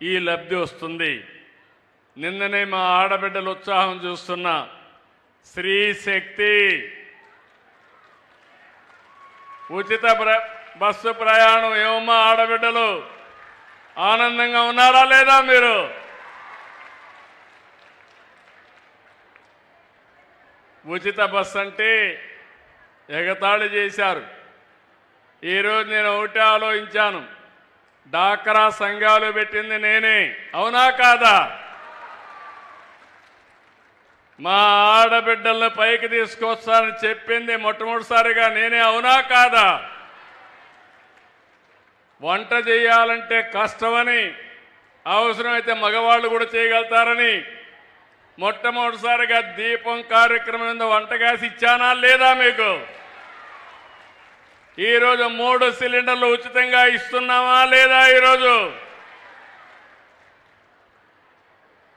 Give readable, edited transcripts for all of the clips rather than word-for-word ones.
ఈ లబ్ధి వస్తుంది. నిన్ననే మా ఆడబిడ్డల ఉత్సాహం చూస్తున్న స్త్రీ శక్తి ఉచిత బస్సు ప్రయాణం ఏమమ్మా ఆడబిడ్డలు ఆనందంగా ఉన్నారా లేదా? మీరు ఉచిత బస్సు అంటే ఎగతాళి చేశారు. ఈరోజు నేను ఒకటే ఆలోచించాను, డాక్రా సంఘాలు పెట్టింది నేనే, అవునా కాదా? మా ఆడబిడ్డలను పైకి తీసుకొస్తానని చెప్పింది మొట్టమొదటిసారిగా నేనే, అవునా కాదా? వంట చేయాలంటే కష్టమని, అవసరమైతే మగవాళ్ళు కూడా చేయగలుగుతారని మొట్టమొదటిసారిగా దీపం కార్యక్రమం మీద వంట గ్యాస్ ఇచ్చానా లేదా మీకు? ఈరోజు 3 సిలిండర్లు ఉచితంగా ఇస్తున్నామా లేదా? ఈరోజు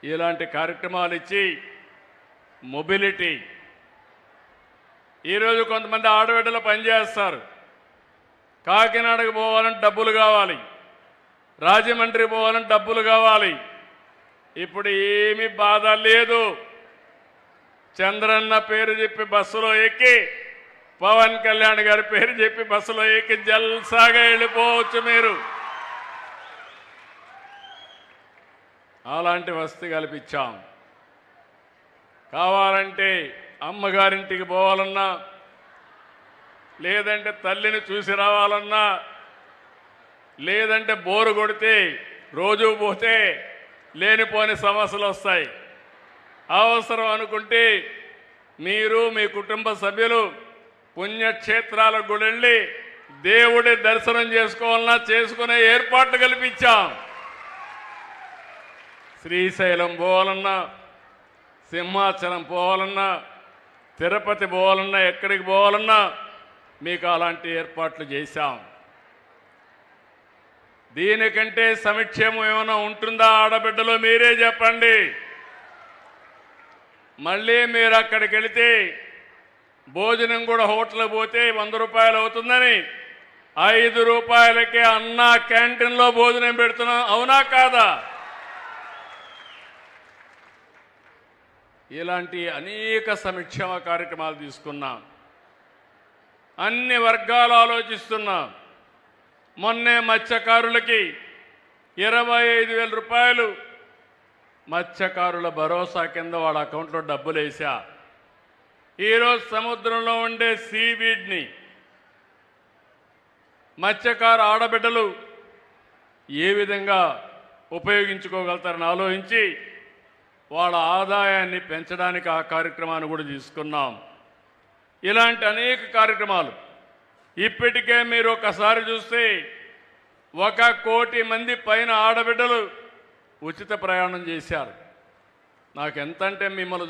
ఇలాంటి కార్యక్రమాలు ఇచ్చి మొబిలిటీ. ఈరోజు కొంతమంది ఆడబిడ్డలు పనిచేస్తారు, కాకినాడకు పోవాలంటే డబ్బులు కావాలి, రాజమండ్రి పోవాలంటే డబ్బులు కావాలి. ఇప్పుడు ఏమీ బాధ లేదు. చంద్రన్న పేరు చెప్పి బస్సులో ఎక్కి, పవన్ కళ్యాణ్ గారి పేరు చెప్పి బస్సులో ఎక్కి జల్సాగా వెళ్ళిపోవచ్చు మీరు. అలాంటి వసతి కల్పించాం. కావాలంటే అమ్మగారింటికి పోవాలన్నా, లేదంటే తల్లిని చూసి రావాలన్నా, లేదంటే బోరు కొడితే రోజు పోతే లేనిపోని సమస్యలు వస్తాయి. అవసరం అనుకుంటే మీరు మీ కుటుంబ సభ్యులు పుణ్యక్షేత్రాలకు కూడా వెళ్ళి దేవుడి దర్శనం చేసుకోవాలన్నా చేసుకునే ఏర్పాట్లు కల్పించాం. శ్రీశైలం పోవాలన్నా, సింహాచలం పోవాలన్నా, తిరుపతి పోవాలన్నా, ఎక్కడికి పోవాలన్నా మీకు అలాంటి ఏర్పాట్లు చేశాం. దీనికంటే సంక్షేమం ఏమైనా ఉంటుందా ఆడబిడ్డలో? మీరే చెప్పండి. మళ్ళీ మీరు అక్కడికి వెళితే భోజనం కూడా హోటల్కి పోతే 100 రూపాయలు అవుతుందని 5 రూపాయలకే అన్నా క్యాంటీన్లో భోజనం పెడుతున్నాం, అవునా కాదా? ఇలాంటి అనేక సంక్షేమ కార్యక్రమాలు తీసుకున్నాం. అన్ని వర్గాలు ఆలోచిస్తున్నాం. మొన్నే మత్స్యకారులకి 25,000 రూపాయలు మత్స్యకారుల భరోసా కింద వాళ్ళ అకౌంట్లో డబ్బులు వేసా. ఈరోజు సముద్రంలో ఉండే సీవీడ్ని మత్స్యకారు ఆడబిడ్డలు ఏ విధంగా ఉపయోగించుకోగలుగుతారని ఆలోచించి వాళ్ళ ఆదాయాన్ని పెంచడానికి ఆ కార్యక్రమాన్ని కూడా తీసుకున్నాం. ఇలాంటి అనేక కార్యక్రమాలు ఇప్పటికే మీరు ఒకసారి చూస్తే 1 కోటి మంది పైన ఆడబిడ్డలు ఉచిత ప్రయాణం చేశారు. నాకు ఎంతంటే మిమ్మల్ని